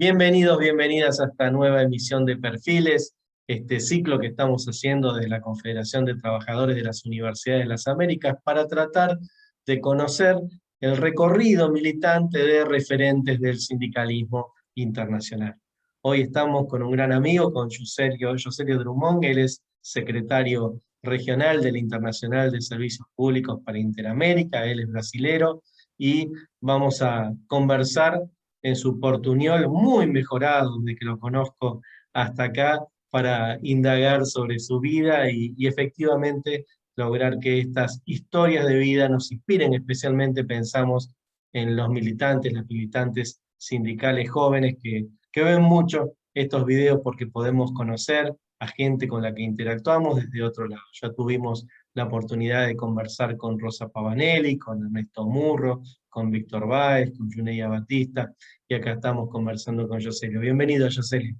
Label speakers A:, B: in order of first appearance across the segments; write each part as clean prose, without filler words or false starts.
A: Bienvenidos, bienvenidas a esta nueva emisión de Perfiles, este ciclo que estamos haciendo desde la Confederación de Trabajadores de las Universidades de las Américas para tratar de conocer el recorrido militante de referentes del sindicalismo internacional. Hoy estamos con un gran amigo, con Yoselio Drummond. Él es secretario regional del Internacional de Servicios Públicos para Interamérica, él es brasilero, y vamos a conversar en su portuñol muy mejorado desde que lo conozco hasta acá, para indagar sobre su vida y efectivamente lograr que estas historias de vida nos inspiren. Especialmente pensamos en los militantes, las militantes sindicales jóvenes que ven mucho estos videos porque podemos conocer a gente con la que interactuamos desde otro lado. Ya tuvimos la oportunidad de conversar con Rosa Pavanelli, con Ernesto Murro, con Víctor Báez, con Juneia Batista, y acá estamos conversando con Yoselio. Bienvenido, Yoselio.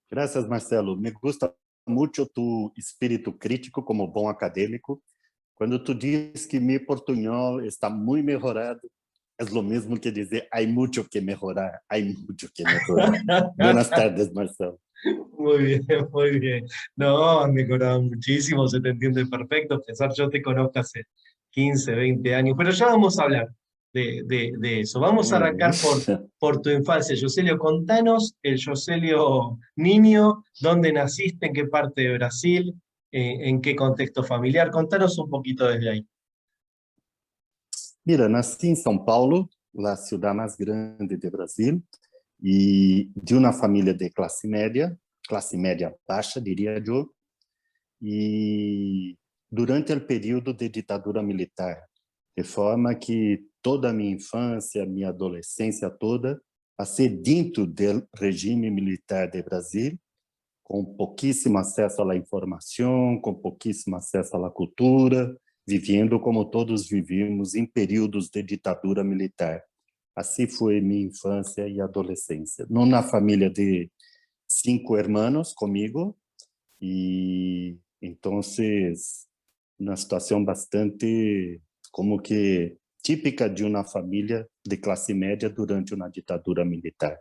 B: Gracias, Marcelo. Me gusta mucho tu espíritu crítico como bom acadêmico. Quando tu diz que mi portuñol está muy mejorado, es lo mismo que dizer hay mucho que mejorar, hay mucho que mejorar. Buenas tardes, Marcelo.
A: Muy bien, muy bien. No, has mejorado muchísimo, se te entiende perfecto. Pensar, yo te conozco hace 15, 20 años, pero ya vamos a hablar de eso. Vamos a
B: Muy bien.
A: arrancar por tu infancia. Yoselio, contanos el Yoselio niño, dónde naciste, en qué parte de Brasil, en qué contexto familiar. Contanos un poquito desde ahí.
B: Mira, nasci em São Paulo, a cidade mais grande de Brasil, e de uma família de classe média baixa, diria eu, e durante o período de ditadura militar, de forma que toda a minha infância, minha adolescência toda, passei dentro do regime militar de Brasil, com pouquíssimo acesso à informação, com pouquíssimo acesso à cultura, vivendo como todos vivimos em períodos de ditadura militar. Assim foi minha infância e adolescência. Numa família de 5 irmãos comigo, e então uma situação bastante como que típica de uma família de classe média durante uma ditadura militar.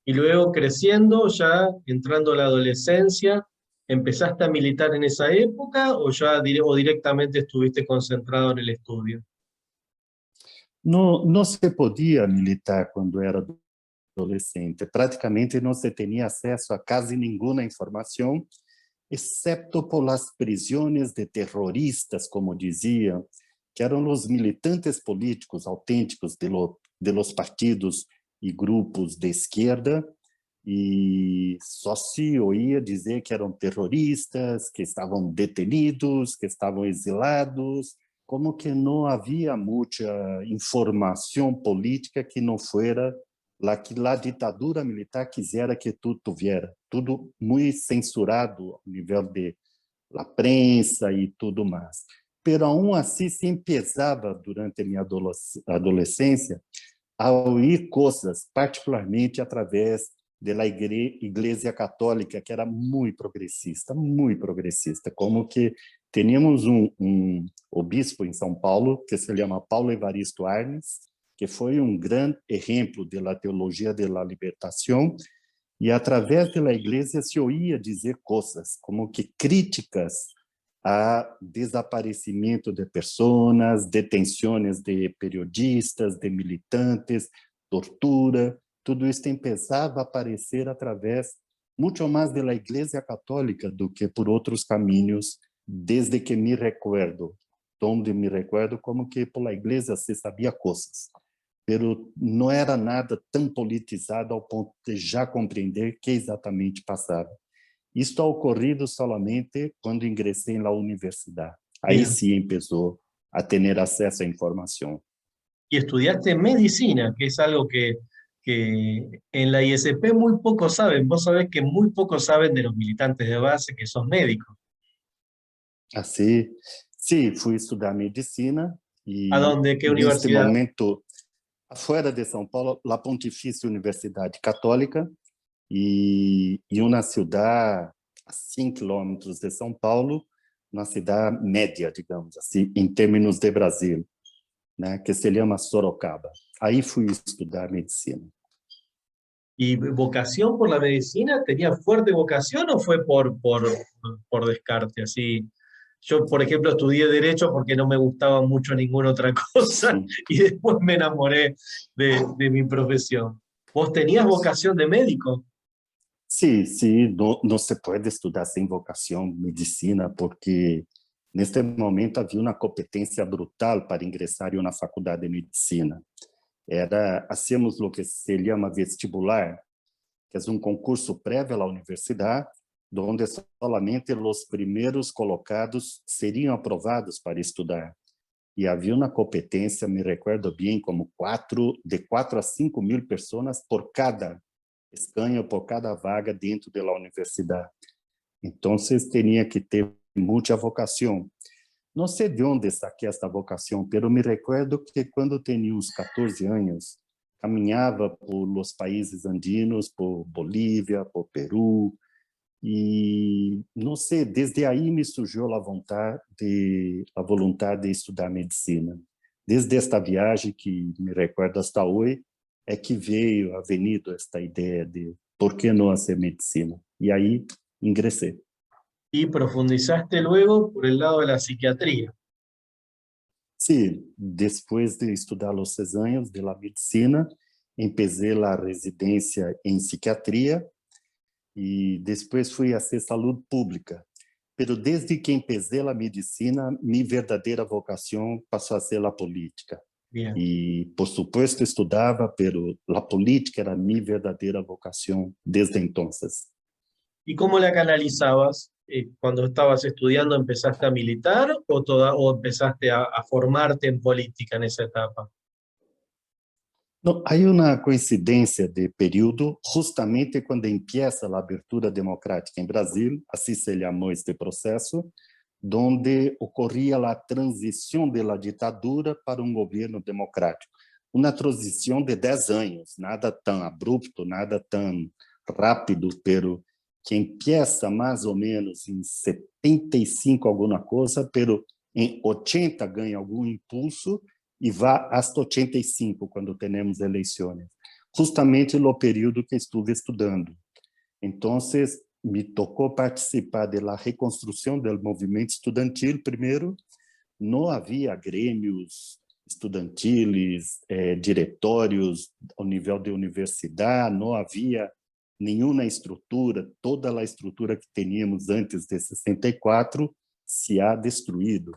A: Y luego creciendo, ya entrando a la adolescencia, ¿empezaste a militar en esa época o ya o directamente estuviste concentrado en el estudio?
B: Não se podia militar quando era adolescente. Praticamente não se tinha acesso a quase nenhuma informação, exceto por las prisões de terroristas, como diziam, que eram os militantes políticos autênticos de los partidos e grupos de esquerda, e só se oía dizer que eram terroristas, que estavam detenidos, que estavam exilados, como que não havia muita informação política que não fuera la que a ditadura militar quisera que tu tuviera. Tudo muito censurado ao nível de la prensa e tudo mais. Pero aún assim se empezava durante a minha adolescência a ouvir coisas, particularmente através da Igreja Católica, que era muito progressista, como que tínhamos um obispo em São Paulo, que se chama Paulo Evaristo Arnes, que foi um grande exemplo da teologia da libertação, e através da igreja se oía dizer coisas como que críticas a desaparecimento de pessoas, detenções de periodistas, de militantes, tortura. Tudo isso empezava a aparecer através muito mais da Igreja Católica do que por outros caminhos, desde que me recuerdo, onde me recuerdo como que por la Igreja se sabia coisas, pero não era nada tão politizado ao ponto de já compreender que exatamente passava. Isto ha ocorrido solamente quando ingressei na universidade. Aí
A: Bien.
B: sim começou a ter acesso à informação.
A: Y estudiaste medicina, que es algo que en la ISP muy pocos saben. Vos sabés que muy pocos saben de los militantes de base, que sos médico.
B: Assim, sim, fui estudar medicina
A: ¿A
B: e
A: dónde? ¿Qué
B: neste
A: universidad?
B: momento, fora de São Paulo, a Pontifícia Universidade Católica e uma cidade a 5 quilômetros de São Paulo, uma cidade média, digamos assim, em termos de Brasil. né, que se chama Sorocaba. Aí fui estudar medicina.
A: ¿Y vocación por la medicina? ¿Tenía fuerte vocación o fue por descarte? Así, yo, por ejemplo, estudié Derecho porque no me gustaba mucho ninguna otra cosa
B: Sim.
A: y después me enamoré de mi profesión. ¿Vos tenías vocación de médico?
B: Sim, sim, não se pode estudar sem vocação medicina, porque neste momento havia uma competência brutal para ingressar em uma faculdade de medicina. Hacíamos o que se chama vestibular, que é um concurso prévio à universidade, onde solamente os primeiros colocados seriam aprovados para estudar. E havia uma competência, me recordo bem, como de 4 a 5 mil pessoas por cada escanho, por cada vaga dentro da universidade. Então, tinha que ter muita vocação. Não sei de onde saquei esta vocação, mas me recordo que quando tinha uns 14 anos, caminhava por los países andinos, por Bolívia, por Peru, e não sei, desde aí me surgiu a vontade de estudar medicina. Desde esta viagem que me recordo hasta hoje, é que veio avenido esta ideia de por que não fazer medicina. E aí ingressei.
A: Y profundizaste luego por el lado de la psiquiatría.
B: Sim, depois de estudar os 6 anos de la medicina, empecé a residência em psiquiatria e depois fui a ser saúde pública. Pero desde que empecé a medicina, minha verdadeira vocação passou a ser a política.
A: Bien.
B: E, por supuesto, estudava, pero a política era minha verdadeira vocação desde então.
A: ¿Y cómo la canalizabas? Cuando estabas estudiando, ¿empezaste a militar o empezaste a formarte en política en esa etapa?
B: Não, há uma coincidência de período, justamente quando empieza a abertura democrática em Brasil, assim se chamou este processo, onde ocorria a transição da ditadura para um governo democrático. Uma transição de 10 anos, nada tão abrupto, nada tão rápido, pero que empieza mais ou menos em 75 alguma coisa, pero em 80 ganha algum impulso e vai até 85 quando temos eleições. Justamente no período que estive estudando. Então, me tocou participar da reconstrução do movimento estudantil primeiro. Não havia grêmios estudantiles, diretórios ao nível de universidade, não havia nenhuma estrutura, toda a estrutura que tínhamos antes de 64 se ha destruído.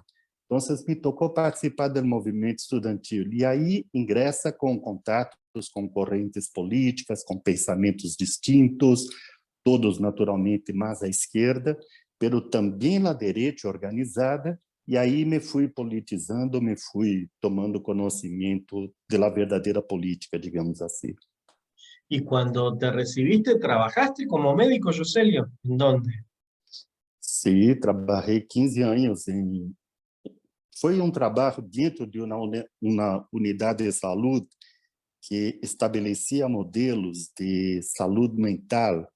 B: Então, me tocou participar do movimento estudantil e aí ingressa com contatos com correntes políticas, com pensamentos distintos, todos naturalmente mais à esquerda, pero também à direita organizada, e aí me fui politizando, me fui tomando conhecimento da verdadeira política, digamos assim.
A: Y cuando te recibiste, ¿trabajaste como médico, Joselio? ¿En dónde?
B: Sim, trabalhei 15 anos Foi trabalho dentro de uma unidade de saúde que estabelecia modelos de saúde mental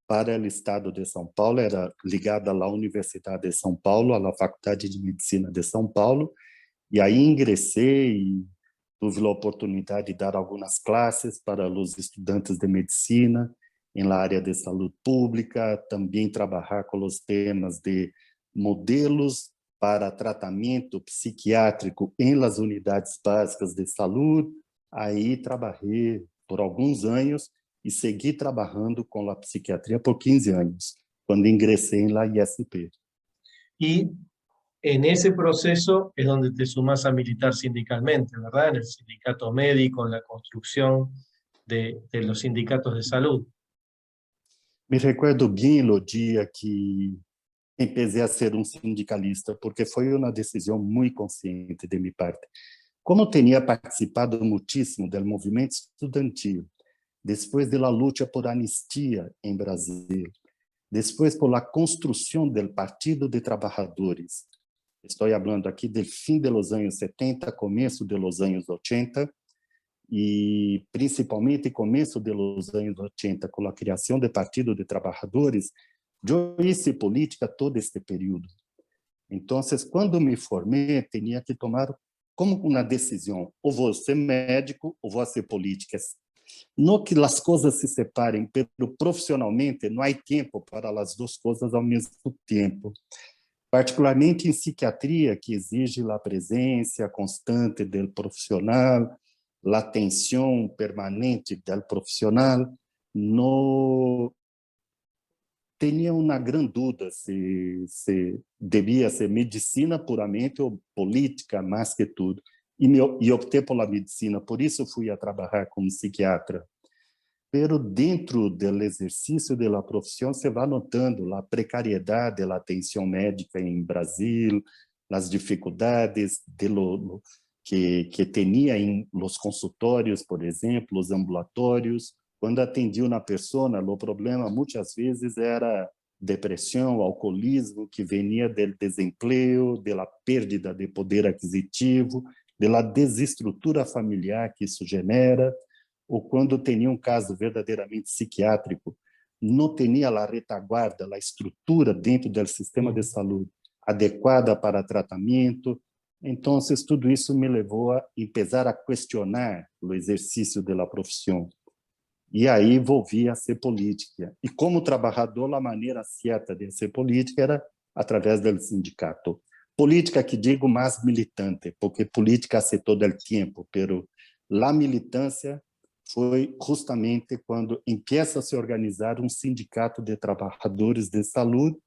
B: para o estado de São Paulo, era ligada à Universidade de São Paulo, à Faculdade de Medicina de São Paulo, e aí ingressei e tive a oportunidade de dar algumas classes para os estudantes de medicina na área de saúde pública, também trabalhar com os temas de modelos para tratamento psiquiátrico em las unidades básicas de saúde. Aí trabalhei por alguns anos e segui trabalhando com a psiquiatria por 15 anos, quando ingressei na ISP.
A: Y en ese proceso es donde te sumás a militar sindicalmente, ¿verdad? En el sindicato médico, en la construcción de los sindicatos de salud.
B: Me recordo bem o dia que empecé a ser sindicalista, porque foi uma decisão muito consciente de minha parte. Como tinha participado muitíssimo do movimento estudantil, depois da luta por anistia em Brasil, depois por la construção do Partido de Trabalhadores, estou falando aqui do fim dos anos 70, começo dos anos 80, e principalmente começo dos anos 80, com a criação do Partido de Trabalhadores, eu hice política todo este período. Então, quando me formei, tinha que tomar como uma decisão, ou vou ser médico ou vou ser política. Não que as coisas se separem, pero profissionalmente não há tempo para as duas coisas ao mesmo tempo. Particularmente em psiquiatria, que exige a presença constante do profissional, a atenção permanente do profissional, não tinha uma grande dúvida se devia ser medicina puramente ou política, mais que tudo. E optei pela medicina, por isso fui a trabalhar como psiquiatra. Pero dentro do exercício da profissão, você vai notando a precariedade da atenção médica em Brasil, as dificuldades que tinha em los consultórios, por exemplo, os ambulatórios. Quando atendia uma pessoa, o problema muitas vezes era depressão, alcoolismo, que venia do desemprego, da perda de poder aquisitivo, da desestrutura familiar que isso genera, ou quando tinha um caso verdadeiramente psiquiátrico, não tinha a retaguarda, a estrutura dentro do sistema de saúde adequada para tratamento. Então, tudo isso me levou a empezar a questionar o exercício da profissão. E aí volvi a ser política. E como trabalhador, a maneira certa de ser política era através do sindicato. Política que digo mais militante, porque política hace todo o tempo, pero a militância foi justamente quando empieza a se organizar um sindicato de trabalhadores de saúde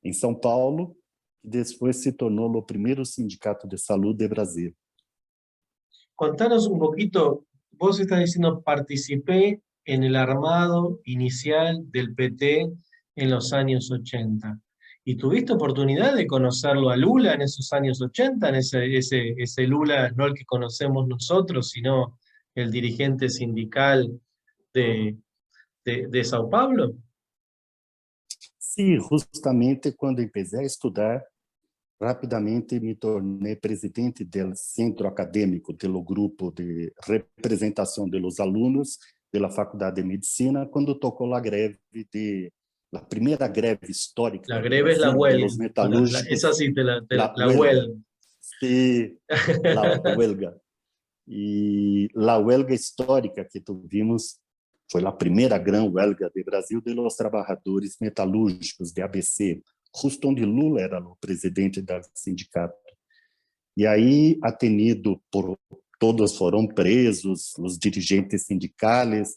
B: em São Paulo, e depois se tornou o primeiro sindicato de saúde de Brasil.
A: Contanos un poquito, vos estás diciendo, participé en el armado inicial del PT en los años 80. ¿Y tuviste oportunidad de conocerlo a Lula en esos años 80, en ese Lula, no el que conocemos nosotros, sino el dirigente sindical de Sao Paulo?
B: Sim, justamente quando empecé a estudar, rapidamente me tornei presidente do centro acadêmico do grupo de representação dos alunos da Faculdade de Medicina, quando tocou a greve a primeira greve histórica
A: La
B: do
A: greve es la
B: Brasil,
A: huelga.
B: dos
A: Esa
B: metalúrgicos,
A: sí
B: la
A: la huelga.
B: huelga. Sí, la huelga. E a huelga histórica que tuvimos foi a primeira grande huelga do Brasil de los trabalhadores metalúrgicos de ABC, justo onde Lula era o presidente do sindicato. E aí, atenido por todos foram presos, os dirigentes sindicais,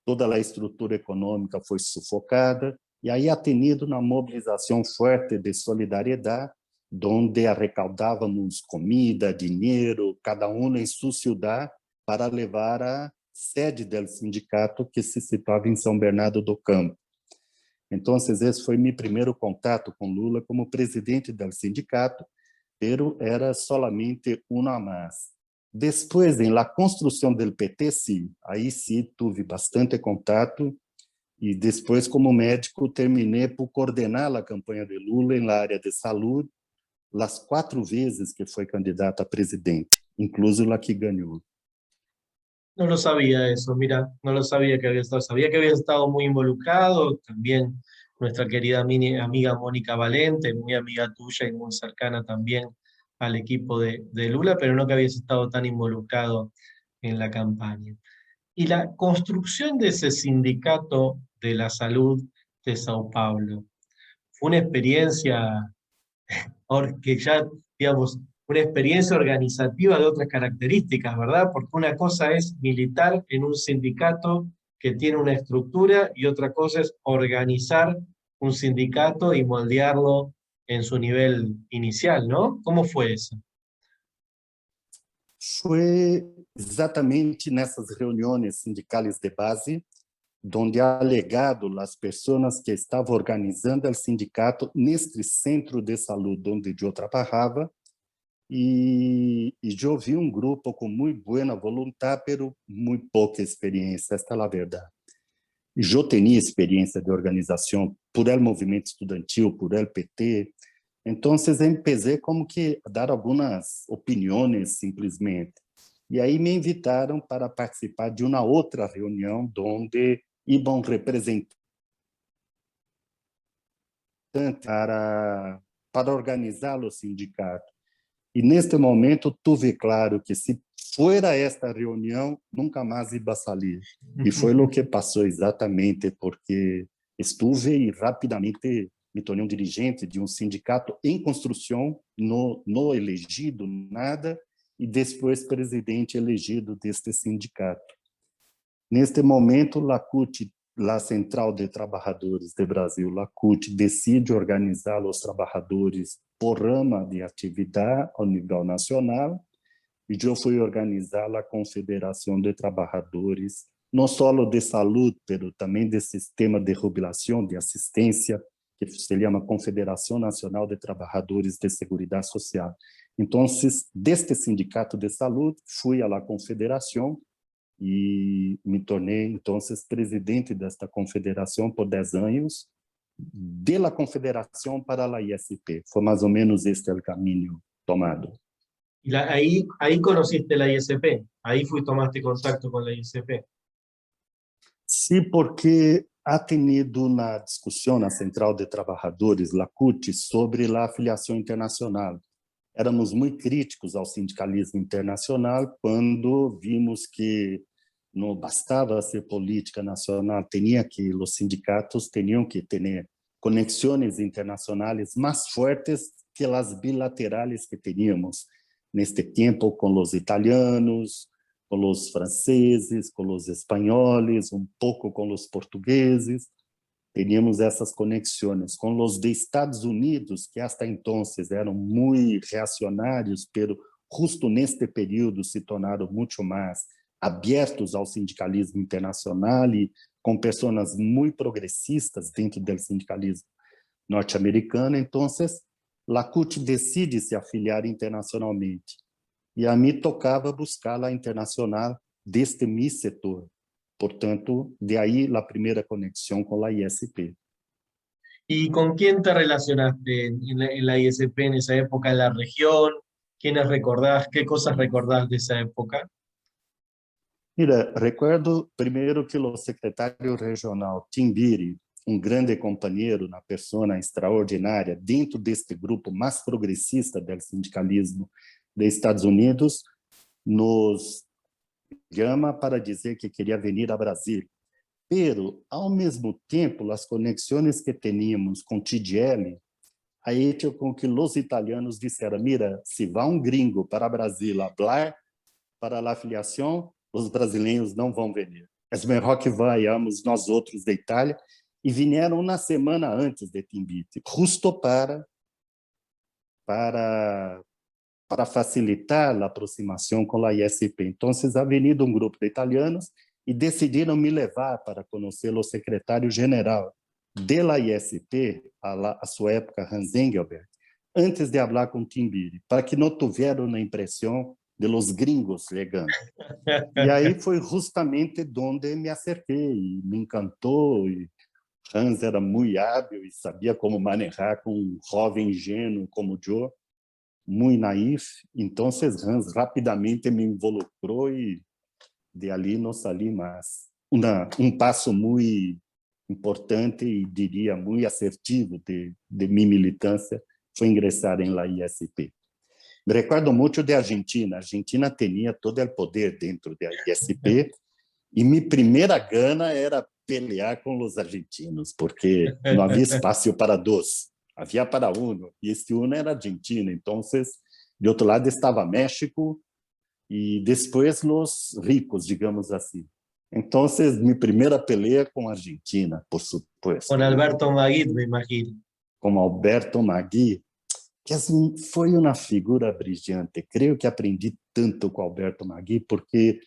B: toda a estrutura econômica foi sufocada, e aí atenido na mobilização forte de solidariedade, onde arrecadávamos comida, dinheiro, cada um em sua cidade, para levar a sede do sindicato que se situava em São Bernardo do Campo. Então, esse foi meu primeiro contato com Lula como presidente do sindicato, pero era solamente uma mais. Depois, em la construção do PT, sim, aí sim tive bastante contato, e depois, como médico, terminei por coordenar a campanha de Lula em la área de saúde, as 4 vezes que foi candidato a presidente, incluso la que ganhou.
A: No lo sabía eso, mira, no lo sabía que había estado, sabía que había estado muy involucrado, también nuestra querida amiga Mónica Valente, muy amiga tuya y muy cercana también al equipo de Lula, pero no que habías estado tan involucrado en la campaña. Y la construcción de ese sindicato de la salud de Sao Paulo, fue una experiencia que ya, digamos, una experiencia organizativa de otras características, ¿verdad? Porque una cosa es militar en un sindicato que tiene una estructura y otra cosa es organizar un sindicato y moldearlo en su nivel inicial, ¿no? ¿Cómo fue eso?
B: Foi exatamente nessas reuniões sindicais de base, onde alegado as pessoas que estavam organizando o sindicato neste centro de saúde onde eu trabalhava, e eu vi um grupo com muito boa vontade, pero muito pouca experiência, esta é a verdade. Eu tinha experiência de organização por el movimento estudantil, por el PT, então empecé como que a dar algumas opiniões simplesmente. E aí me invitaram para participar de uma outra reunião onde iam representantes para organizar o sindicato. E neste momento tuve claro que se fuera esta reunião, nunca mais ia sair. E foi o que passou exatamente, porque estuve e rapidamente me tornei um dirigente de um sindicato em construção, no elegido, nada, e depois presidente elegido deste sindicato. Neste momento, a CUT, a Central de Trabalhadores do Brasil, a CUT, decide organizar os trabalhadores por rama de atividade ao nível nacional, e eu fui organizar a Confederação de Trabalhadores, não só de saúde, mas também de sistema de jubilação, de assistência, que se chama Confederação Nacional de Trabalhadores de Seguridade Social. Então, deste sindicato de saúde, fui à confederação e me tornei, então, presidente desta confederação por 10 anos, de la confederação para a ISP. Foi mais ou menos este o caminho tomado.
A: Y ahí conociste la ISP, ahí tomaste contacto con la ISP.
B: Sim, porque há tenido na discussão na Central de Trabalhadores, la CUT, sobre a afiliação internacional. Éramos muito críticos ao sindicalismo internacional quando vimos que não bastava ser política nacional, os sindicatos tinham que ter conexões internacionais mais fortes que as bilaterais que teníamos neste tempo com os italianos, com os franceses, com os espanhóis, um pouco com os portugueses. Teníamos essas conexões com os de Estados Unidos, que hasta então eram muito reacionários, pero justo neste período se tornaram muito mais abertos ao sindicalismo internacional e com pessoas muito progressistas dentro do sindicalismo norte-americano. Então, a CUT decide se afiliar internacionalmente. E a mim tocava buscar a internacional deste meu setor. Portanto, de aí a primeira conexão com a ISP.
A: ¿Y con quién te relacionaste en la ISP en esa época, en la región? ¿Quiénes recordás? ¿Qué cosas recordás de esa época?
B: Mira, recuerdo primeiro que o secretário regional Timbiri, um grande companheiro, uma pessoa extraordinária, dentro deste grupo mais progressista do sindicalismo dos Estados Unidos, nos chama para dizer que queria vir a Brasil. Pero, ao mesmo tempo, as conexões que tínhamos com TGL, a hecho com que os italianos disseram, mira, se vai um gringo para Brasil falar para a afiliação, os brasileiros não vão vir. É melhor que vayamos nós outros da Itália, e vieram uma semana antes de Timbiti, justo para facilitar a aproximação com a ISP. Então, ha venido um grupo de italianos e decidiram me levar para conhecer o secretário-geral da ISP, a sua época, Hans Engelbert, antes de falar com Timbiri, para que não tiveram a impressão de los gringos chegando. E aí foi justamente onde me acerquei, e me encantou, e Hans era muito hábil e sabia como manejar com um jovem ingênuo como Joe, muito naif. Então, Hans rapidamente me involucrou e de ali não saí mais. Um passo muito importante e diria muito assertivo de minha militância foi ingressar em la ISP. Me recordo muito de Argentina. A Argentina tinha todo o poder dentro da ISP e minha primeira gana era pelear com os argentinos, porque não havia espaço para dois, havia para um, e este um era Argentina. Então, de outro lado estava México e depois os ricos, digamos assim. Então, minha primeira pelea com a Argentina, por supuesto.
A: Com Alberto Magui, me imagino.
B: Com Alberto Magui, que assim, foi uma figura brilhante. Creio que aprendi tanto com Alberto Magui, porque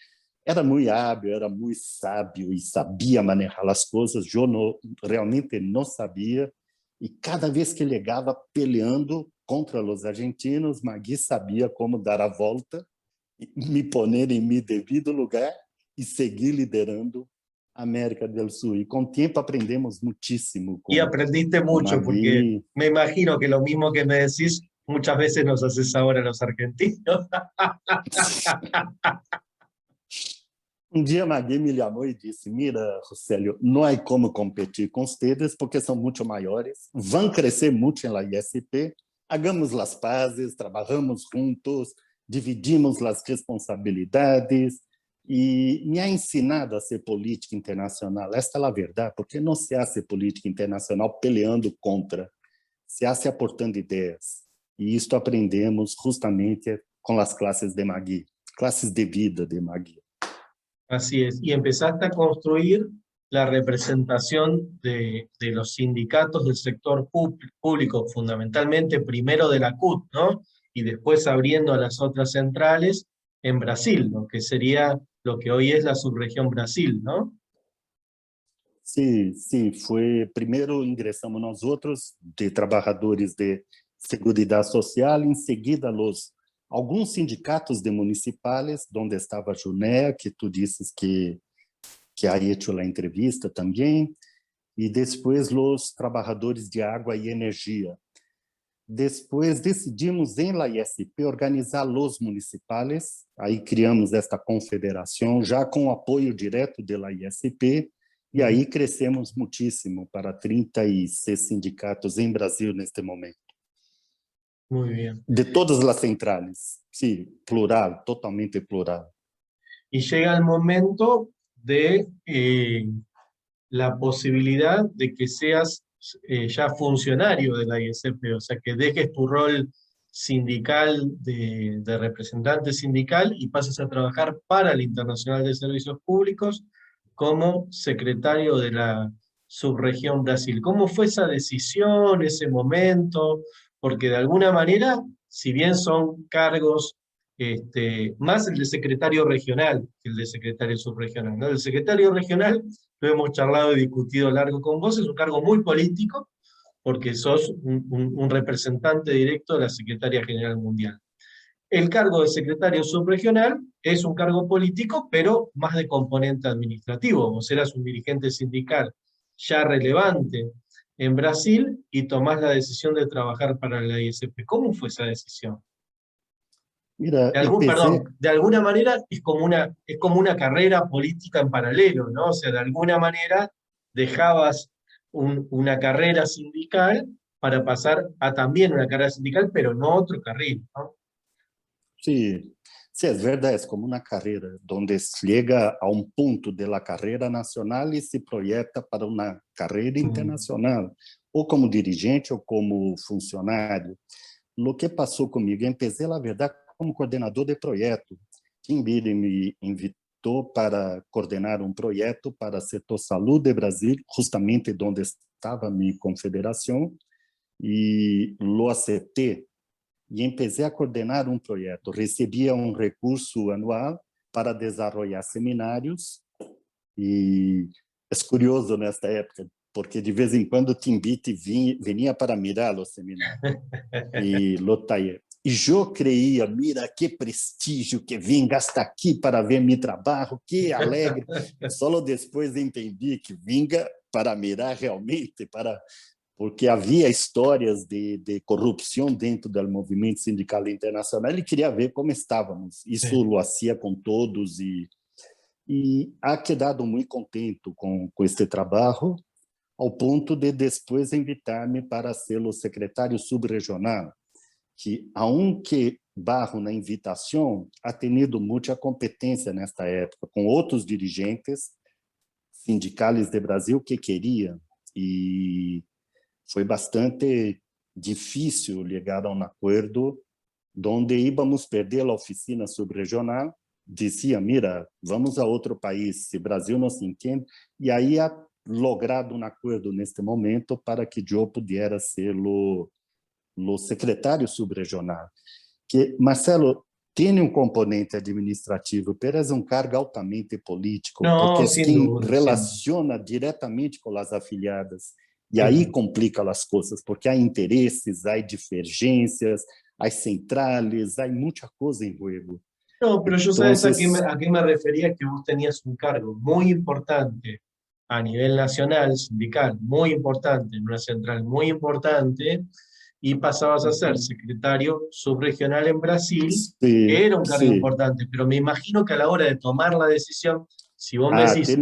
B: era muito hábil, era muito sábio e sabia manejar as coisas. Eu realmente não sabia. E cada vez que ele chegava peleando contra os argentinos, Magui sabia como dar a volta, me pôr em meu devido lugar e seguir liderando a América do Sul. E com o tempo aprendemos muitíssimo.
A: Y aprendiste mucho, porque me imagino que lo mismo que me decís, muchas veces nos haces ahora los argentinos.
B: Um dia Magui me chamou e disse, mira, Rosélio, não há como competir com vocês, porque são muito maiores, vão crescer muito na ISP, hagamos las pazes, trabajamos juntos, dividimos las responsabilidades, e me ha ensinado a ser política internacional. Esta é a verdade, porque não se hace política internacional peleando contra, se hace aportando ideias. E isto aprendemos justamente com as classes de Magui, classes de vida de Magui.
A: Así es, y empezaste a construir la representación de los sindicatos del sector público, fundamentalmente primero de la CUT, ¿no? Y después abriendo a las otras centrales en Brasil, lo que sería lo que hoy es la subregión Brasil, ¿no?
B: Sim, sim, foi primeiro ingressamos nós outros de trabalhadores de Seguridade Social, em seguida alguns sindicatos de municipais, onde estava a Junea, que tu disses que ha hecho a entrevista também, e depois os trabalhadores de água e energia. Depois decidimos em la ISP organizar os municipais, aí criamos esta confederação já com apoio direto da ISP, e aí crescemos muitíssimo para 36 sindicatos em Brasil neste momento.
A: Muy bien.
B: De todas as centrales, sim, plural, totalmente plural.
A: Y llega el momento de la posibilidad de que seas ya funcionario de la ISP, o sea, que dejes tu rol sindical de representante sindical y pases a trabajar para el Internacional de Servicios Públicos como secretario de la subregión Brasil. ¿Cómo fue esa decisión, ese momento? Porque de alguna manera, si bien son cargos, más el de secretario regional que el de secretario subregional, ¿no? El secretario regional, lo hemos charlado y discutido largo con vos, es un cargo muy político, porque sos un representante directo de la Secretaría General Mundial. El cargo de secretario subregional es un cargo político, pero más de componente administrativo. Vos eras un dirigente sindical ya relevante en Brasil y tomás la decisión de trabajar para la ISP. ¿Cómo fue esa decisión?
B: Mira,
A: Perdón, de alguna manera es como una carrera política en paralelo, ¿no? O sea, de alguna manera dejabas una carrera sindical para pasar a también una carrera sindical, pero no otro carril, ¿no?
B: sim, sim, é verdade, é como uma carreira, onde chega a um ponto da carreira nacional e se projeta para uma carreira internacional, ou como dirigente ou como funcionário. O que passou comigo, empecé, na verdade, como coordenador de projeto. Tim Billy me invitou para coordenar um projeto para o setor saúde de Brasil, justamente onde estava a minha confederação, e lo aceitei. E empecé a coordenar um projeto. Recebia um recurso anual para desenvolver seminários, e é curioso nesta época, porque de vez em quando o Timbiti vinha para mirar os seminários. E Lotaia. E eu creia, mira que prestígio que vinga hasta aqui para ver meu trabalho, que alegre. Só depois entendi que vinga para mirar realmente, porque havia histórias de corrupção dentro do movimento sindical internacional. Ele queria ver como estávamos. Isso lo hacía com todos e ha quedado muito contente com este trabalho, ao ponto de depois invitar-me para ser o secretário subregional, que, aunque barro na invitação, ha tenido muita competência nesta época, com outros dirigentes sindicais de Brasil que queriam, e foi bastante difícil chegar a um acordo onde íamos perder a oficina subregional. Dizia, mira, vamos a outro país, se Brasil não se entende, e aí ha logrado um acordo neste momento para que eu pudesse ser o secretário subregional. Que, Marcelo, tem um componente administrativo, mas é um cargo altamente político, porque é quem relaciona diretamente com as afiliadas. E aí complica as coisas, porque há interesses, há divergências, há centrales, há muita coisa em jogo.
A: No, pero yo sabes a qué me refería, que vos tenías un cargo muy importante a nivel nacional, sindical, muy importante, en una central muy importante, y pasabas a ser secretario subregional en Brasil, que era un cargo importante, pero me imagino que a la hora de tomar la decisión, si vos me decís,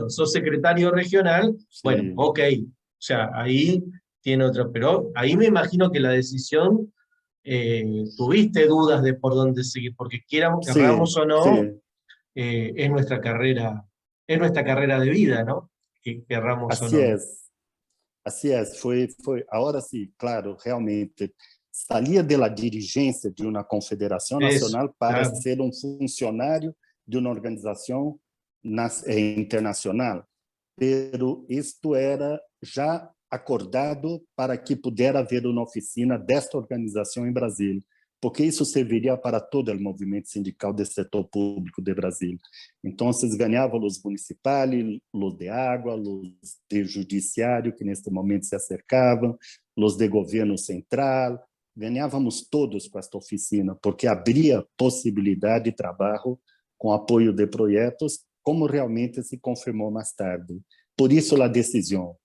A: sos secretario regional, bueno, ok, o sea, ahí tiene otra, pero ahí me imagino que la decisión, tuviste dudas de por dónde seguir, porque querramos
B: Sí,
A: o no,
B: sí,
A: es nuestra carrera de vida, ¿no? Que querramos o
B: así
A: no.
B: es. Assim é, foi, agora sim, claro, realmente, saía da dirigência de uma confederação
A: Eso,
B: nacional para
A: claro.
B: ser um funcionário de uma organização internacional. Pero isto era já acordado para que pudesse haver uma oficina desta organização em Brasília, porque isso serviria para todo o movimento sindical do setor público de Brasília. Então, ganhavam os municipais, os de água, os de judiciário, que neste momento se acercavam, os de governo central, ganhávamos todos com esta oficina, porque abria possibilidade de trabalho com apoio de projetos, como realmente se confirmou mais tarde. Por isso, a decisão.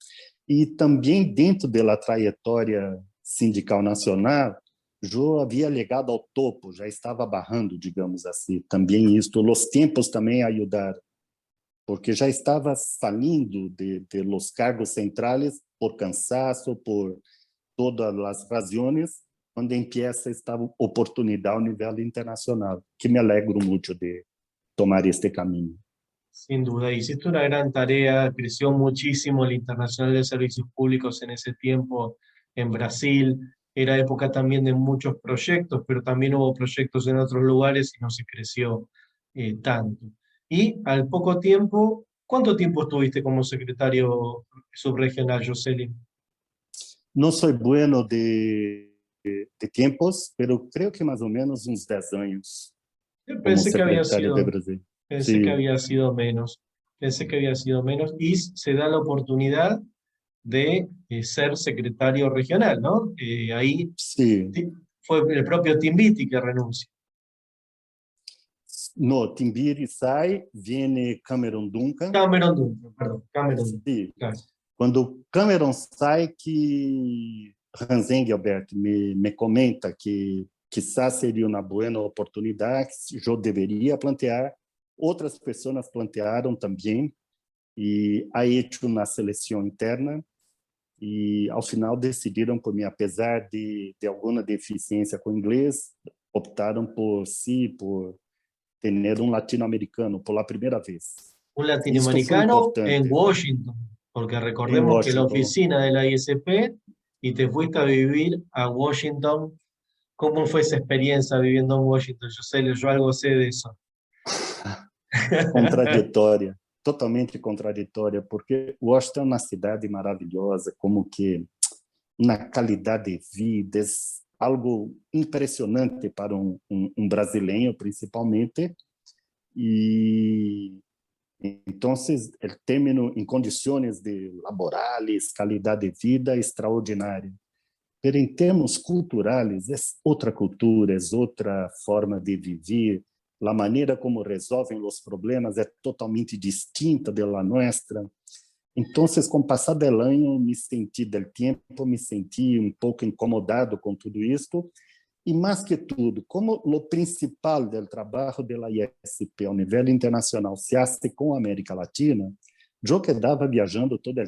B: E também, dentro da trajetória sindical nacional, eu havia legado ao topo, já estava barrando, digamos assim. Também isto, os tempos também ajudaram, porque já estava saindo de los cargos centrais por cansaço, por todas as razões, quando empieza esta oportunidade ao nível internacional, que me alegro muito de tomar este caminho.
A: Sin duda, hiciste una gran tarea, creció muchísimo el Internacional de Servicios Públicos en ese tiempo en Brasil, era época también de muchos proyectos, pero también hubo proyectos en otros lugares y no se creció tanto. Y al poco tiempo, ¿cuánto tiempo estuviste como secretario subregional, Jocelyn?
B: Não sou bueno de tempos, pero creo que mais ou menos uns 10 anos como
A: Pensé que había
B: secretário de
A: sido,
B: Brasil.
A: pensé que
B: Sim,
A: había sido menos, pensé que había sido menos, y se da la oportunidad de ser secretario regional, ¿no? Ahí
B: sim.
A: fue el propio Timbiti que renuncia.
B: No, Timbiri sai, viene Cameron Duncan.
A: Cameron Duncan, perdón, Cameron Duncan,
B: Sim.
A: claro.
B: Quando Cameron sai, que Hans Engelbert me comenta que quizás seria uma boa oportunidade, eu deveria plantear, outras pessoas plantearam também, e há hecho uma seleção interna, e ao final decidiram por mim, apesar de alguma deficiência com inglês, optaram por si, por ter um latino-americano pela primeira vez.
A: Un
B: Isto foi
A: latinoamericano en
B: importante
A: Washington, porque
B: em
A: recordemos que la
B: Washington.
A: oficina de la ISP y te fuiste a vivir a Washington. ¿Cómo fue esa experiencia viviendo en Washington? Yo algo sé de eso.
B: Contraditória, totalmente contraditória, porque Washington é uma cidade maravilhosa, como que uma qualidade de vida, é algo impressionante para um brasileiro, principalmente, e então, o término em condições de laborais, qualidade de vida extraordinária. Mas em termos culturais, é outra cultura, é outra forma de viver, a maneira como resolvem os problemas é totalmente distinta da nossa. Então, com o passar do ano, me senti um pouco incomodado com tudo isto, e mais que tudo, como o principal do trabalho da ISP ao nível internacional se hace com a América Latina, eu quedava viajando todo o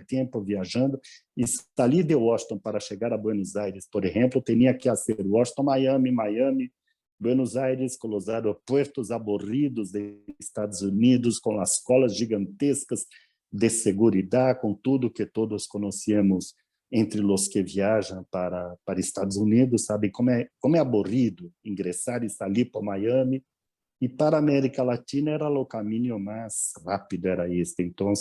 B: tempo viajando, e sair de Washington para chegar a Buenos Aires, por exemplo, tinha que fazer Washington, Miami, Buenos Aires, com os aeroportos aborridos dos Estados Unidos, com as colas gigantescas de segurança, com tudo que todos conhecemos entre os que viajam para Estados Unidos, sabe como é aborrido ingressar e sair para Miami, e para a América Latina era o caminho mais rápido, era este. Então,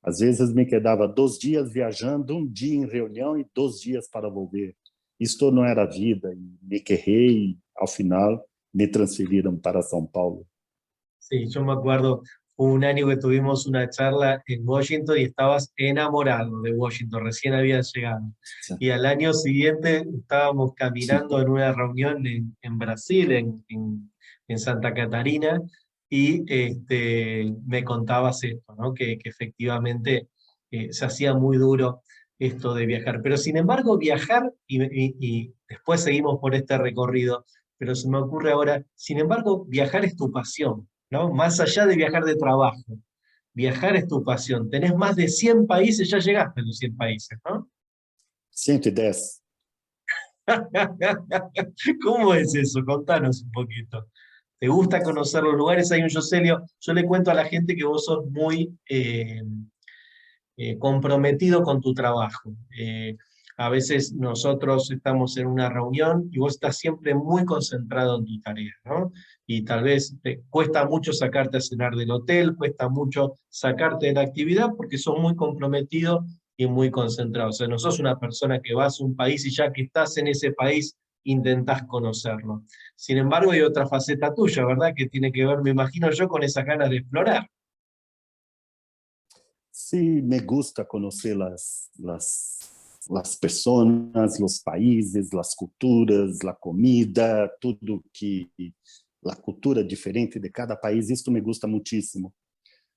B: às vezes me quedava 2 dias viajando, 1 dia em reunião e 2 dias para volver. Isto não era vida, e me quejei, e ao final me transferiram para São Paulo.
A: Sí, yo me acuerdo, hubo un año que tuvimos una charla en Washington y estabas enamorado de Washington, recién habías llegado. Y al año siguiente estábamos caminando en una reunión en Brasil, en Santa Catarina, y me contabas esto, ¿no? Que efectivamente se hacía muy duro esto de viajar. Pero sin embargo, viajar, y después seguimos por este recorrido, pero se me ocurre ahora, sin embargo, viajar es tu pasión, ¿no? Más allá de viajar de trabajo. viajar es tu pasión. Tenés más de 100 países, ya llegaste a los 100 países, ¿no?
B: 110.
A: ¿Cómo es eso? Contanos un poquito. ¿Te gusta conocer los lugares? Hay un Yoselio, yo le cuento a la gente que vos sos muy comprometido con tu trabajo. A veces nosotros estamos en una reunión y vos estás siempre muy concentrado en tu tarea, ¿no? Y tal vez te cuesta mucho sacarte a cenar del hotel, cuesta mucho sacarte de la actividad porque sos muy comprometido y muy concentrado. O sea, no sos una persona que vas a un país y ya que estás en ese país intentás conocerlo. Sin embargo, hay otra faceta tuya, ¿verdad? Que tiene que ver, me imagino yo, con esas ganas de explorar.
B: Sí, me gusta conocer las personas, los países, las culturas, la comida, tudo que la cultura diferente de cada país, esto me gusta muchísimo.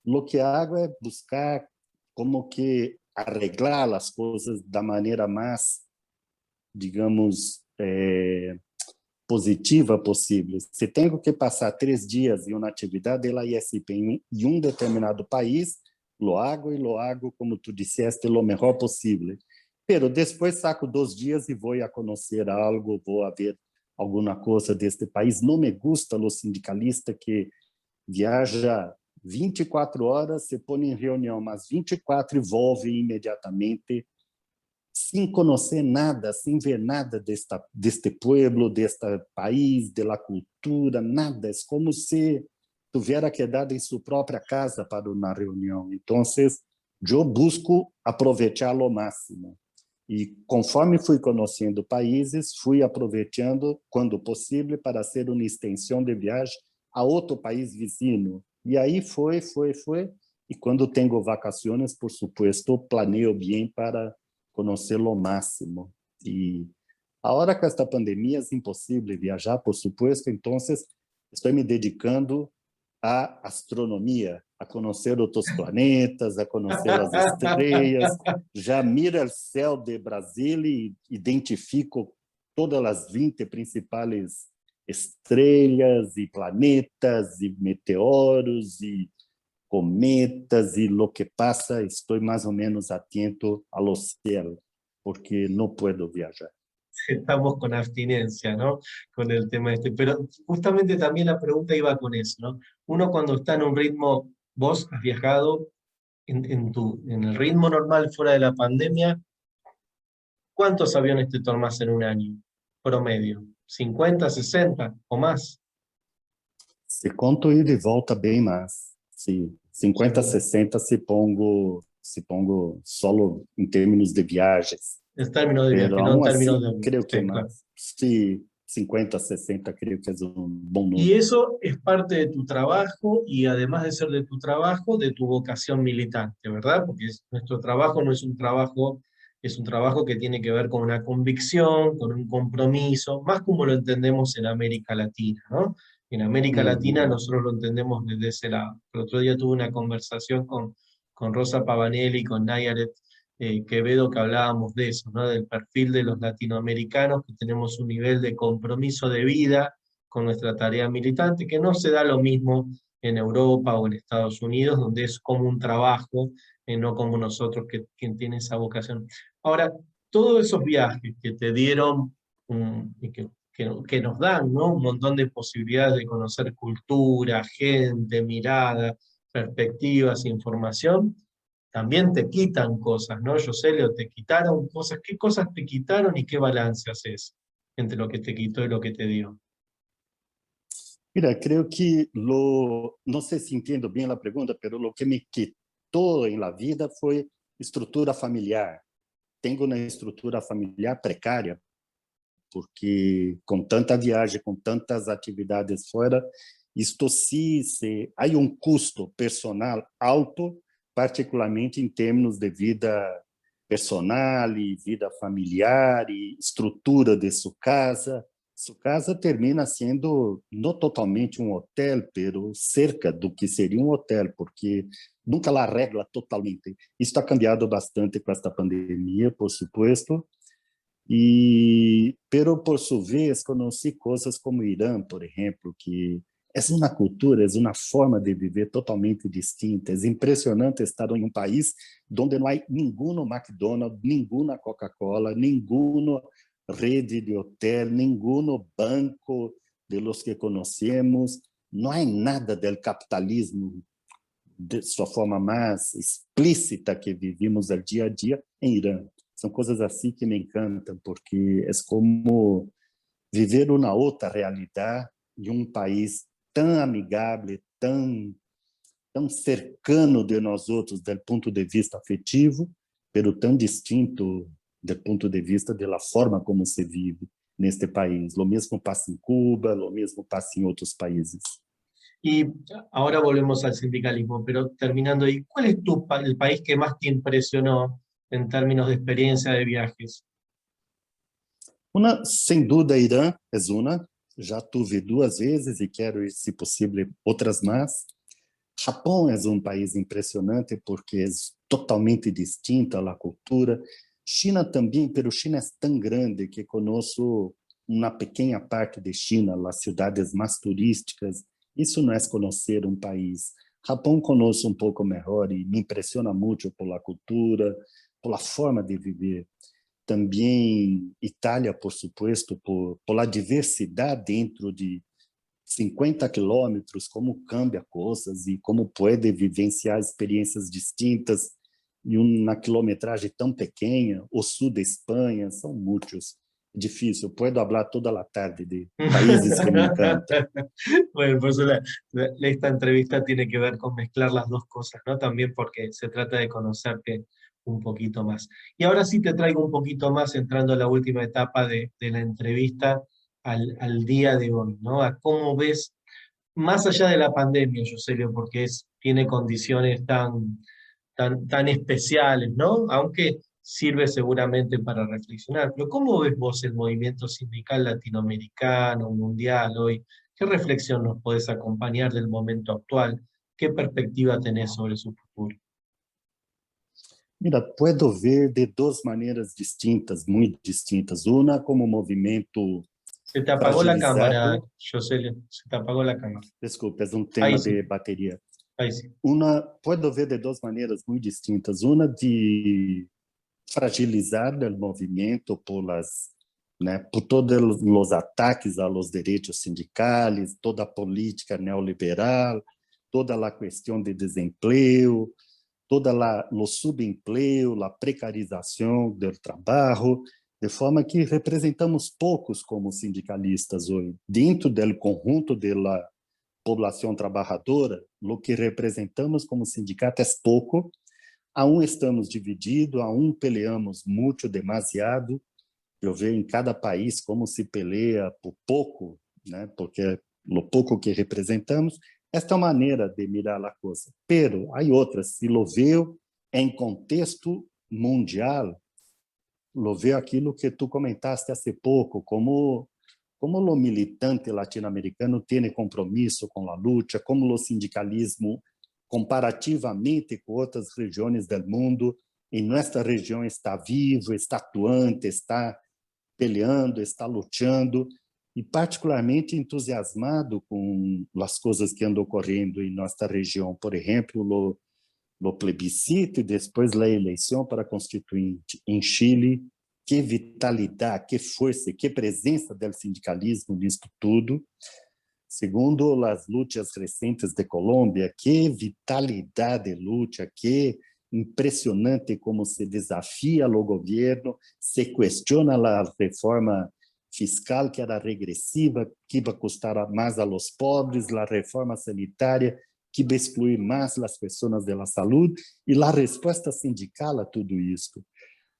B: Lo que hago es buscar como que arreglar las cosas de manera más, digamos, positiva possível. Se tenho que passar 3 dias em uma atividade da ISP em um determinado país, lo hago, como tu disseste, lo melhor possível. Pero depois saco 2 dias e vou a conhecer algo, vou a ver alguma coisa deste país. Não me gusta o sindicalista que viaja 24 horas, se põe em reunião, mas 24 e volve imediatamente sem conhecer nada, sem ver nada deste pueblo, deste país, da cultura, nada. É como se tivesse quedado em sua própria casa para uma reunião. Então, eu busco aproveitar ao máximo. E conforme fui conhecendo países, fui aproveitando, quando possível, para ser uma extensão de viagem a outro país vizinho. E aí foi. E quando tenho vacações, por supuesto, planeio bem para conhecê-lo ao máximo. E a hora que esta pandemia é impossível viajar, por supuesto, então estou me dedicando à astronomia, a conhecer outros planetas, a conhecer as estrelas. Já miro o céu de Brasília e identifico todas as 20 principais estrelas e planetas e meteoros e cometas e lo que passa, estou mais ou menos atento ao céu, porque não posso viajar.
A: Estamos con abstinencia, ¿no? Con el tema este. Pero justamente también la pregunta iba con eso, ¿no? Uno cuando está en un ritmo, vos has viajado en el ritmo normal fuera de la pandemia, ¿cuántos aviones te tomás en un año? Promedio. ¿50, 60 o más?
B: Se conto ir de volta bem mais, sim, 50,
A: Seguro.
B: 60 se pongo solo em termos de viagens.
A: En términos de
B: Pero
A: viaje, no en
B: aún
A: términos
B: así,
A: de avión.
B: creo que
A: Sí, claro.
B: más. Sí, 50, 60 creo que es un buen
A: Y
B: número.
A: eso es parte de tu trabajo y además de ser de tu trabajo, de tu vocación militante, ¿verdad? Porque nuestro trabajo no es un trabajo que tiene que ver con una convicción, con un compromiso, más como lo entendemos en América Latina, ¿no? En América Latina
B: Uhum.
A: nosotros lo entendemos desde ese lado. El otro día tuve una conversación con Rosa Pavanelli y con Nayaret Quevedo que hablábamos de eso, ¿no? Del perfil de los latinoamericanos, que tenemos un nivel de compromiso de vida con nuestra tarea militante, que no se da lo mismo en Europa o en Estados Unidos, donde es como un trabajo, no como nosotros que tiene esa vocación. Ahora, todos esos viajes que te dieron y que nos dan, ¿no? Un montón de posibilidades de conocer cultura, gente, mirada, perspectivas, información, también te quitan cosas, ¿no? Joselio, te quitaron cosas. ¿Qué cosas te quitaron y qué balance haces entre lo que te quitó y lo que te dio?
B: Mira, creo que no sé si entiendo bien la pregunta, pero lo que me quitó en la vida fue estructura familiar. Tengo una estructura familiar precaria, porque com tanta viagem, com tantas atividades fora, isto sim, há um custo personal alto, particularmente em termos de vida personal e vida familiar e estrutura de sua casa. Sua casa termina sendo não totalmente um hotel, pero cerca do que seria um hotel, porque nunca la arregla totalmente. Isso ha cambiado bastante com esta pandemia, por supuesto, pero por sua vez conheci coisas como Irã, por exemplo, que É uma cultura, é uma forma de viver totalmente distinta. É impressionante estar em um país onde não há nenhum McDonald's, nenhuma Coca-Cola, nenhuma rede de hotel, nenhum banco de los que conhecemos. Não há nada do capitalismo de sua forma mais explícita que vivimos no dia a dia em Irã. São coisas assim que me encantam, porque é como viver uma outra realidade em um país tão amigável, tão cercano de nós outros, do ponto de vista afetivo, pero tão distinto do ponto de vista da forma como se vive neste país. Lo mesmo passa em Cuba, lo mesmo passa em outros países.
A: Y ahora volvemos al sindicalismo, pero terminando ahí, ¿cuál es el país que más te impresionó en términos de experiencia de viajes?
B: Uma, sem dúvida, Irã é uma. Já tive duas vezes e quero ir, se possível, outras mais. Japão é um país impressionante porque é totalmente distinto a cultura. China também, pero China é tão grande que conosco uma pequena parte de China, as cidades mais turísticas. Isso não é conhecer um país. Japão conosco um pouco melhor e me impressiona muito pela cultura, pela forma de viver. Também Itália, por supuesto, por diversidade dentro de 50 quilômetros, como cambia coisas e como pode vivenciar experiências distintas em uma quilometragem tão pequena. O sul da Espanha, são muitos. Difícil, posso falar toda a tarde de países que me encantam.
A: Bueno, por eso esta entrevista tiene que ver con mezclar las dos cosas, ¿no? También porque se trata de conocerte un poquito más. Y ahora sí te traigo un poquito más, entrando a la última etapa de la entrevista, al día de hoy, ¿no? A cómo ves, más allá de la pandemia, Yoselio, porque tiene condiciones tan especiales, ¿no? Aunque sirve seguramente para reflexionar. Pero ¿cómo ves vos el movimiento sindical latinoamericano, mundial hoy? ¿Qué reflexión nos podés acompañar del momento actual? ¿Qué perspectiva tenés sobre su futuro?
B: Mira, puedo ver de duas maneiras distintas, muito distintas. Uma como movimento
A: Se te apagó la cámara,
B: fragilizado.
A: Yoselio, se te apagó la cámara.
B: Desculpa, é um
A: Ahí
B: tema
A: sí,
B: de bateria.
A: ahí sí.
B: Uma, pode ver de duas maneiras muito distintas. Uma de fragilizar o movimento por todos os ataques aos direitos sindicais, toda a política neoliberal, toda a questão de desemprego, todo o subemprego, a precarização do trabalho, de forma que representamos poucos como sindicalistas hoje. Dentro do conjunto da população trabalhadora, o que representamos como sindicato é pouco. A estamos divididos, a peleamos muito, demasiado. Eu vejo em cada país como se peleia por pouco, né? Porque o pouco que representamos. Esta é uma maneira de mirar a coisa. Pero há outras. Se lo veo em contexto mundial, lo veo aquilo que tu comentaste há pouco, como o militante latino-americano tem compromisso com a luta, como o sindicalismo, comparativamente com outras regiões do mundo, em nossa região está vivo, está atuante, está peleando, está lutando, e particularmente entusiasmado com as coisas que andam ocorrendo em nossa região. Por exemplo, o plebiscito e depois a eleição para constituinte em Chile. Que vitalidade, que força, que presença do sindicalismo nisto tudo. Segundo as lutas recentes de Colômbia, que vitalidade de luta, que impressionante como se desafia o governo, se questiona a reforma fiscal que era regressiva, que ia custar mais a los pobres, a reforma sanitária que ia excluir mais as pessoas da saúde, e a resposta sindical a tudo isso.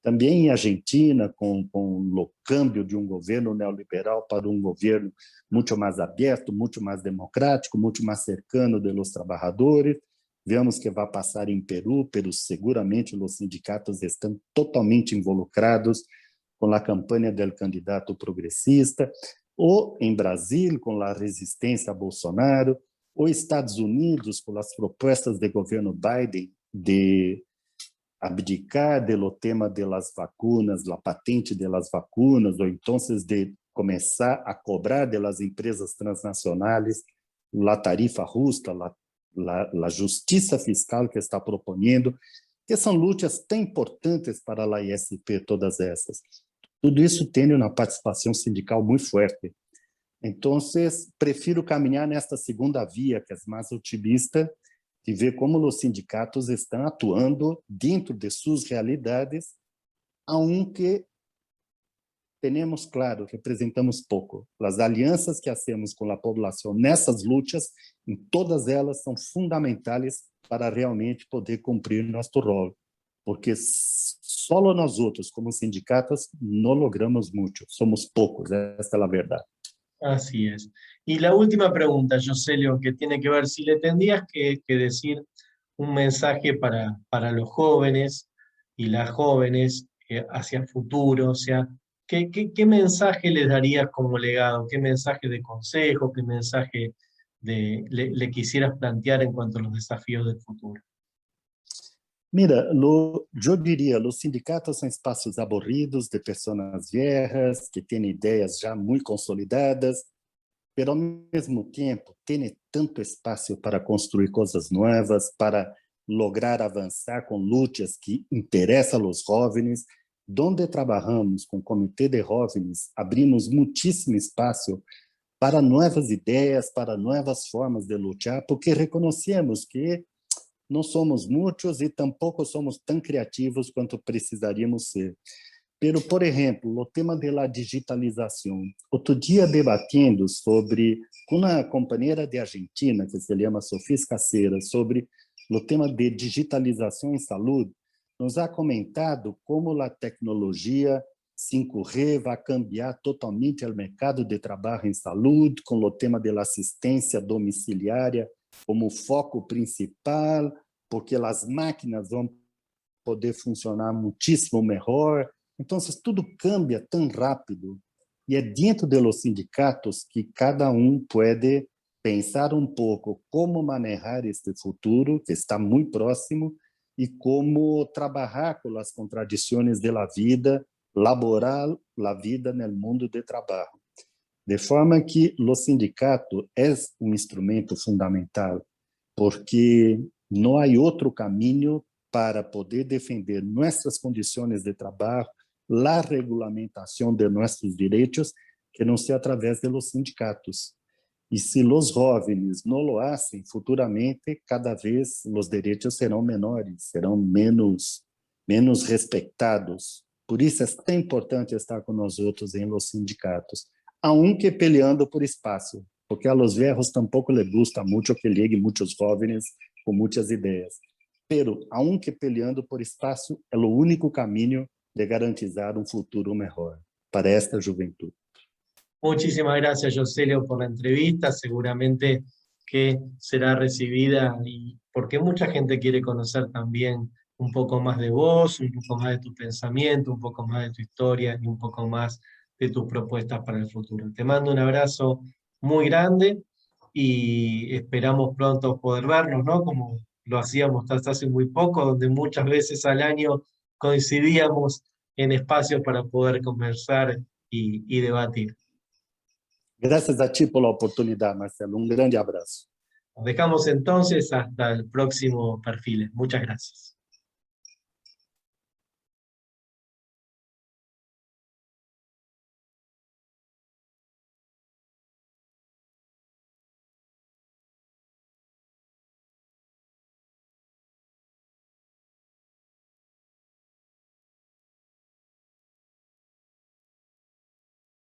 B: Também em Argentina, com o câmbio de governo neoliberal para governo muito mais aberto, muito mais democrático, muito mais cercano dos trabalhadores. Vemos que vai passar em Peru, seguramente os sindicatos estão totalmente involucrados com a campanha do candidato progressista, ou em Brasil, com a resistência a Bolsonaro, ou Estados Unidos, com as propostas do governo Biden de abdicar do tema das vacunas, da patente das vacunas, ou então de começar a cobrar das empresas transnacionais a tarifa justa, a justiça fiscal que está propondo, que são lutas tão importantes para a ISP, todas essas. Tudo isso tem uma participação sindical muito forte. Então, prefiro caminhar nesta segunda via, que é mais otimista, e ver como os sindicatos estão atuando dentro de suas realidades, aunque temos, claro, representamos pouco. As alianças que hacemos com a população nessas lutas, em todas elas, são fundamentais para realmente poder cumprir nosso rol. Porque só nós outros, como sindicatos, não logramos muito. Somos poucos, esta é a verdade.
A: Así es. Y la última pregunta, Joselio, que tiene que ver, si le tendrías que decir un mensaje para los jóvenes y las jóvenes hacia el futuro, o sea, ¿qué mensaje les darías como legado? ¿Qué mensaje de consejo? ¿Qué mensaje le quisieras plantear en cuanto a los desafíos del futuro?
B: Mira, eu diria, os sindicatos são espaços aborridos de pessoas viejas, que têm ideias já muito consolidadas, mas ao mesmo tempo tem tanto espaço para construir coisas novas, para lograr avançar com lutas que interessam aos jovens. Onde trabalhamos com o Comitê de Jovens, abrimos muitíssimo espaço para novas ideias, para novas formas de lutar, porque reconhecemos que não somos muitos e tampouco somos tão criativos quanto precisaríamos ser. Pero, por exemplo, o tema da digitalização. Outro dia, debatendo com uma companheira de Argentina, que se chama Sofia Escaceira, sobre o tema de digitalização em saúde, nos ha comentado como a tecnologia 5G vai cambiar totalmente o mercado de trabalho em saúde, com o tema da assistência domiciliária como foco principal, porque as máquinas vão poder funcionar muitíssimo melhor. Então, tudo cambia tão rápido. E é dentro dos sindicatos que cada pode pensar um pouco como manejar este futuro, que está muito próximo, e como trabalhar com as contradições da vida laboral, a vida no mundo de trabalho. De forma que o sindicato é um instrumento fundamental, porque não há outro caminho para poder defender nossas condições de trabalho, a regulamentação de nossos direitos, que não seja através dos sindicatos. E se os jovens não lo fazem, futuramente, cada vez os direitos serão menores, serão menos respeitados. Por isso é tão importante estar com nós outros em los sindicatos, aunque peleando por espaço, porque a los viejos tampouco les gusta muito que lleguen muitos jovens com muitas ideias. Pero, aunque peleando por espaço, é o único caminho de garantizar um futuro melhor para esta juventude.
A: Muchísimas gracias, Joselio, por la entrevista. Seguramente que será recibida, y porque mucha gente quiere conocer también un poco más de vos, un poco más de tu pensamiento, un poco más de tu historia y un poco más de tus propuestas para el futuro. Te mando un abrazo muy grande y esperamos pronto poder vernos, ¿no? Como lo hacíamos hasta hace muy poco, donde muchas veces al año coincidíamos en espacios para poder conversar y debatir.
B: Graças a ti por la oportunidad, Marcelo. Un grande abrazo.
A: Nos dejamos entonces hasta el próximo Perfiles. Muchas gracias.